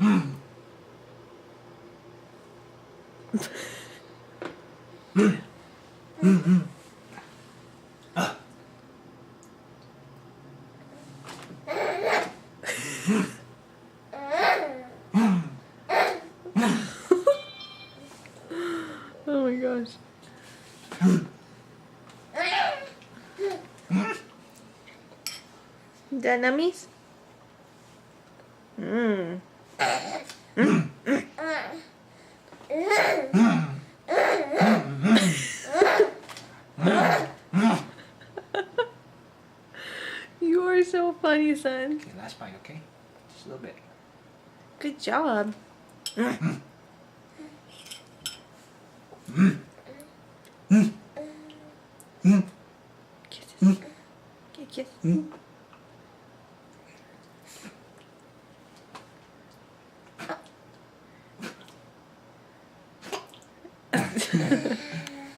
Oh my gosh. That nummies? Mmm. You are so funny, son. Okay, last bite, okay? Just a little bit. Good job. Kisses. Okay, kiss.